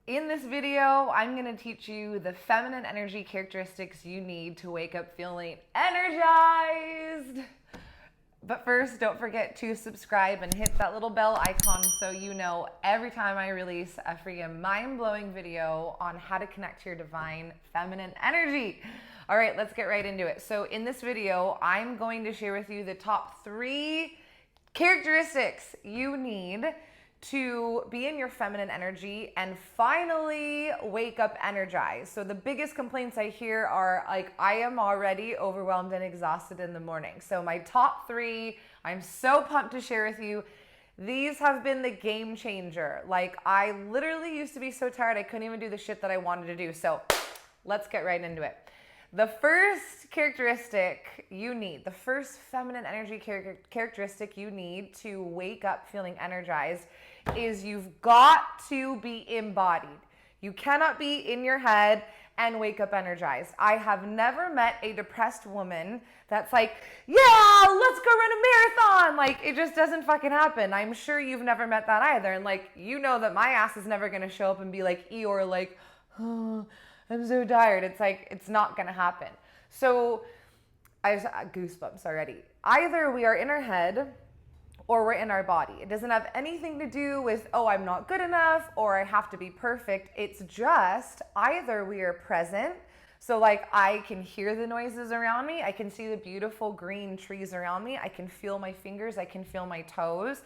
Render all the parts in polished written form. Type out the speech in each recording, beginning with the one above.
In this video, I'm going to teach you the feminine energy characteristics you need to wake up feeling energized. But first, don't forget to subscribe and hit that little bell icon so you know every time I release a freaking mind-blowing video on how to connect to your divine feminine energy. All right, let's get right into it. So in this video, I'm going to share with you the top 3 characteristics you need to be in your feminine energy and finally wake up energized. So the biggest complaints I hear are like, I am already overwhelmed and exhausted in the morning. So my top 3, I'm so pumped to share with you. These have been the game changer. Like, I literally used to be so tired I couldn't even do the shit that I wanted to do. So let's get right into it. The first characteristic you need, the first feminine energy characteristic you need to wake up feeling energized is you've got to be embodied. You cannot be in your head and wake up energized. I have never met a depressed woman that's like, yeah, let's go run a marathon. Like, it just doesn't fucking happen. I'm sure you've never met that either. And like, you know that my ass is never gonna show up and be like, Eeyore, like, oh, I'm so tired. It's like, it's not gonna happen. So I just goosebumps already. Either we are in our head or we're in our body. It doesn't have anything to do with, oh, I'm not good enough or I have to be perfect. It's just either we are present. So like, I can hear the noises around me. I can see the beautiful green trees around me. I can feel my fingers. I can feel my toes.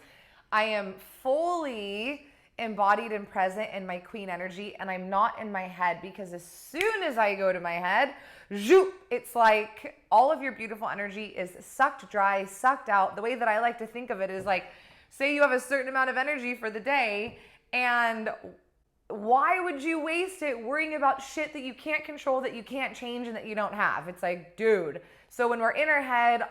I am fully embodied and present in my queen energy, and I'm not in my head, because as soon as I go to my head, zoop, it's like all of your beautiful energy is sucked dry, sucked out. The way that I like to think of it is like, say you have a certain amount of energy for the day, and why would you waste it worrying about shit that you can't control, that you can't change, and that you don't have? It's like, dude. So when we're in our head,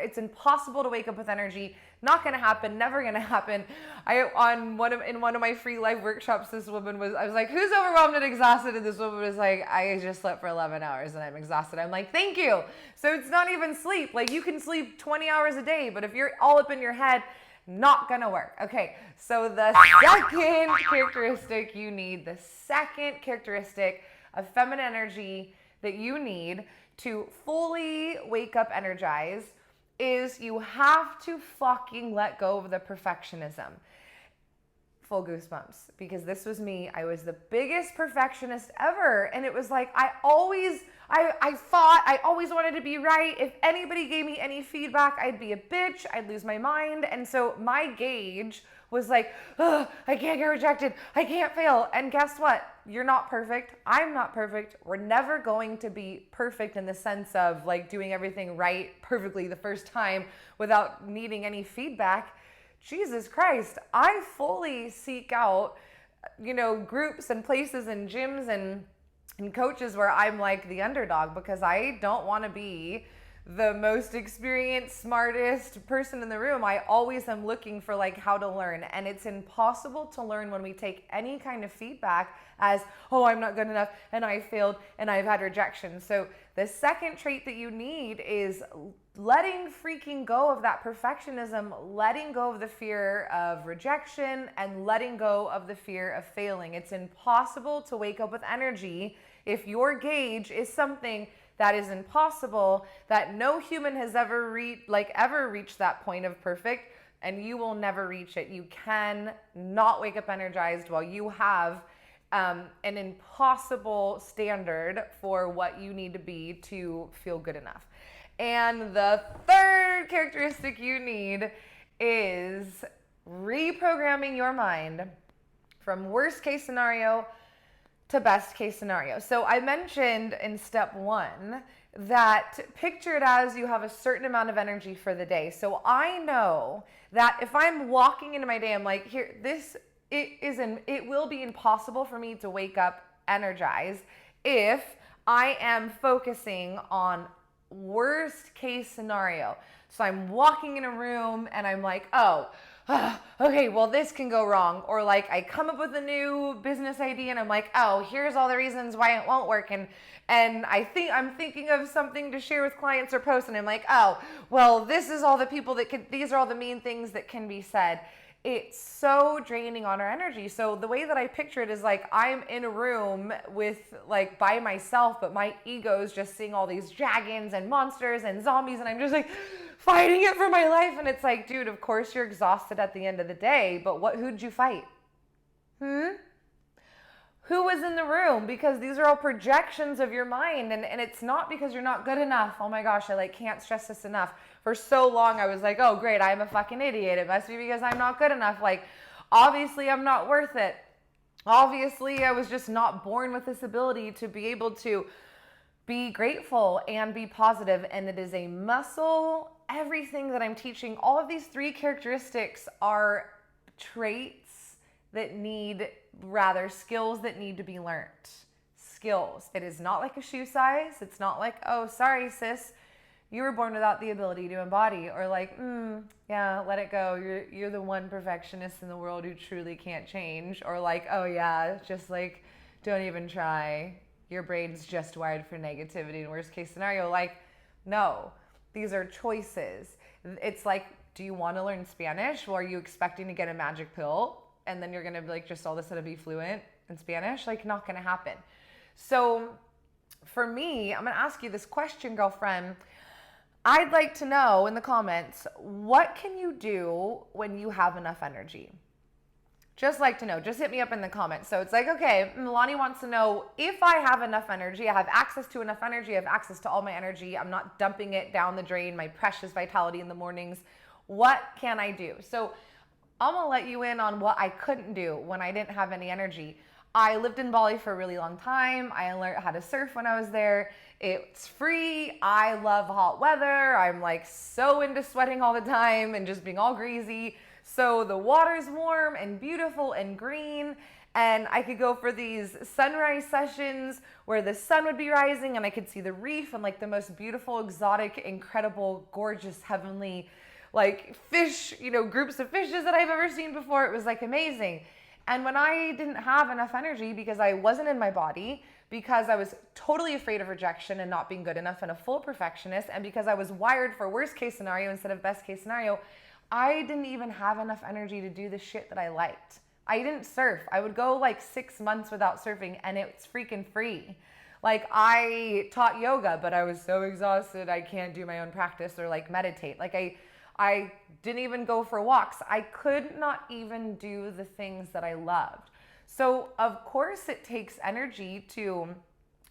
it's impossible to wake up with energy. Not gonna happen, never gonna happen. In one of my free live workshops, I was like, who's overwhelmed and exhausted? And this woman was like, I just slept for 11 hours and I'm exhausted. I'm like, thank you. So it's not even sleep. Like, you can sleep 20 hours a day, but if you're all up in your head, not gonna work. Okay, so the second characteristic you need, the second characteristic of feminine energy that you need to fully wake up energized is you have to fucking let go of the perfectionism. Full goosebumps, because this was me. I was the biggest perfectionist ever. And it was like, I thought I always wanted to be right. If anybody gave me any feedback, I'd be a bitch. I'd lose my mind. And so my gauge was like, I can't get rejected. I can't fail. And guess what? You're not perfect. I'm not perfect. We're never going to be perfect in the sense of like doing everything right perfectly the first time without needing any feedback. Jesus Christ, I fully seek out, groups and places and gyms and coaches where I'm like the underdog, because I don't want to be the most experienced, smartest person in the room. I always am looking for like how to learn, and it's impossible to learn when we take any kind of feedback as, oh, I'm not good enough and I failed and I've had rejection. So the second trait that you need is letting freaking go of that perfectionism, letting go of the fear of rejection, and letting go of the fear of failing. It's impossible to wake up with energy if your gauge is something that is impossible, that no human has ever reached that point of perfect, and you will never reach it. You can not wake up energized while you have an impossible standard for what you need to be to feel good enough. And the third characteristic you need is reprogramming your mind from worst case scenario to best case scenario. So I mentioned in step 1 that picture it as you have a certain amount of energy for the day. So I know that if I'm walking into my day, I'm like, it will be impossible for me to wake up energized if I am focusing on worst case scenario. So I'm walking in a room and I'm like, okay, well, this can go wrong. Or like, I come up with a new business idea and I'm like, oh, here's all the reasons why it won't work. And I'm thinking of something to share with clients or post, and I'm like, oh, well, these are all the mean things that can be said. it's so draining on our energy. So the way that I picture it is like I'm in a room with like by myself, but my ego's just seeing all these dragons and monsters and zombies, and I'm just like fighting it for my life. And it's like, dude, of course you're exhausted at the end of the day, but who'd you fight? Who was in the room? Because these are all projections of your mind, and it's not because you're not good enough. Oh my gosh, I like can't stress this enough. For so long I was like, oh great, I'm a fucking idiot. It must be because I'm not good enough. Like, obviously I'm not worth it. Obviously I was just not born with this ability to be able to be grateful and be positive, and it is a muscle. Everything that I'm teaching, all of these 3 characteristics are traits that need, rather skills that need to be learned. Skills. It is not like a shoe size. It's not like, oh, sorry, sis, you were born without the ability to embody, or like, yeah, let it go. You're the one perfectionist in the world who truly can't change, or like, oh yeah, just like, don't even try. Your brain's just wired for negativity in worst case scenario. Like, no, these are choices. It's like, do you want to learn Spanish? Well, are you expecting to get a magic pill and then you're going to be like just all of a sudden be fluent in Spanish? Like, not going to happen. So for me, I'm going to ask you this question, girlfriend. I'd like to know in the comments, what can you do when you have enough energy? Just like to know. Just hit me up in the comments. So it's like, okay, Lani wants to know, if I have enough energy, I have access to enough energy, I have access to all my energy, I'm not dumping it down the drain, my precious vitality in the mornings, what can I do? So I'm gonna let you in on what I couldn't do when I didn't have any energy. I lived in Bali for a really long time. I learned how to surf when I was there. It's free. I love hot weather. I'm like so into sweating all the time and just being all greasy. So the water's warm and beautiful and green, and I could go for these sunrise sessions where the sun would be rising and I could see the reef and like the most beautiful, exotic, incredible, gorgeous, heavenly like fish, groups of fishes that I've ever seen before. It was like amazing. And when I didn't have enough energy because I wasn't in my body, because I was totally afraid of rejection and not being good enough and a full perfectionist, and because I was wired for worst case scenario instead of best case scenario, I didn't even have enough energy to do the shit that I liked. I didn't surf. I would go like 6 months without surfing and it's freaking free. Like, I taught yoga, but I was so exhausted I can't do my own practice or like meditate. Like I didn't even go for walks. I could not even do the things that I loved. So of course it takes energy to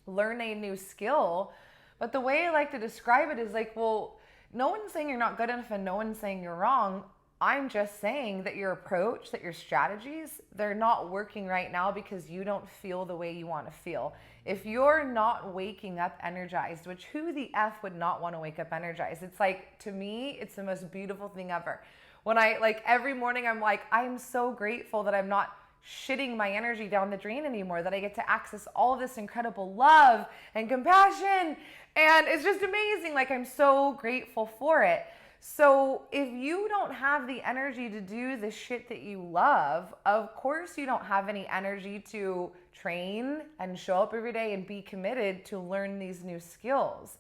learn a new skill, but the way I like to describe it is like, well, no one's saying you're not good enough and no one's saying you're wrong. I'm just saying that your approach, that your strategies, they're not working right now because you don't feel the way you want to feel. If you're not waking up energized, which who the F would not want to wake up energized? It's like, to me, it's the most beautiful thing ever. When I, like, every morning I'm like, I'm so grateful that I'm not shitting my energy down the drain anymore, that I get to access all of this incredible love and compassion. And it's just amazing. Like, I'm so grateful for it. So if you don't have the energy to do the shit that you love, of course you don't have any energy to train and show up every day and be committed to learn these new skills.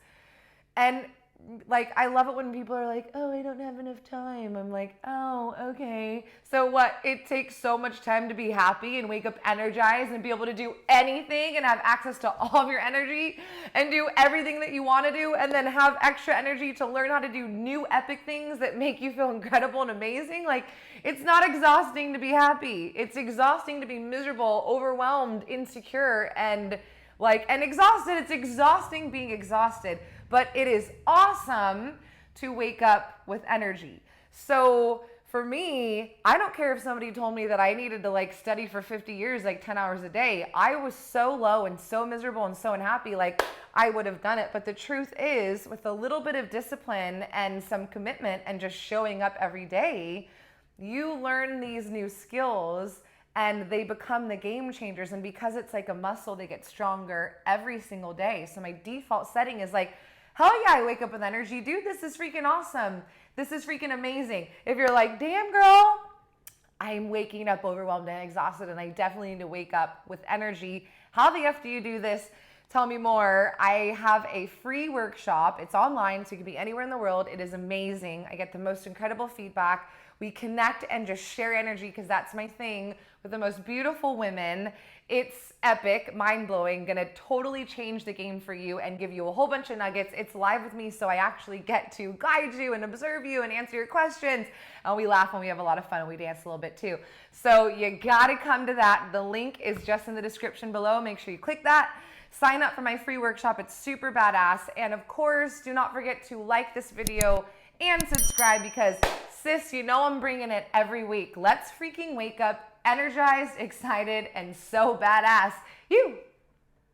And like, I love it when people are like, oh, I don't have enough time. I'm like, oh, okay. So what? It takes so much time to be happy and wake up energized and be able to do anything and have access to all of your energy and do everything that you want to do, and then have extra energy to learn how to do new epic things that make you feel incredible and amazing. Like, it's not exhausting to be happy. It's exhausting to be miserable, overwhelmed, insecure, and exhausted. It's exhausting being exhausted. But it is awesome to wake up with energy. So for me, I don't care if somebody told me that I needed to like study for 50 years, like 10 hours a day. I was so low and so miserable and so unhappy, like I would have done it. But the truth is, with a little bit of discipline and some commitment and just showing up every day, you learn these new skills and they become the game changers. And because it's like a muscle, they get stronger every single day. So my default setting is like, hell yeah, I wake up with energy. Dude, this is freaking awesome. This is freaking amazing. If you're like, damn girl, I'm waking up overwhelmed and exhausted and I definitely need to wake up with energy. How the F do you do this? Tell me more. I have a free workshop. It's online, so you can be anywhere in the world. It is amazing. I get the most incredible feedback. We connect and just share energy, because that's my thing with the most beautiful women. It's epic, mind-blowing, gonna totally change the game for you and give you a whole bunch of nuggets. It's live with me, so I actually get to guide you and observe you and answer your questions. And we laugh and we have a lot of fun, and we dance a little bit too. So you gotta come to that. The link is just in the description below. Make sure you click that. Sign up for my free workshop. It's super badass. And of course, do not forget to like this video and subscribe, because sis, you know I'm bringing it every week. Let's freaking wake up energized, excited, and so badass. You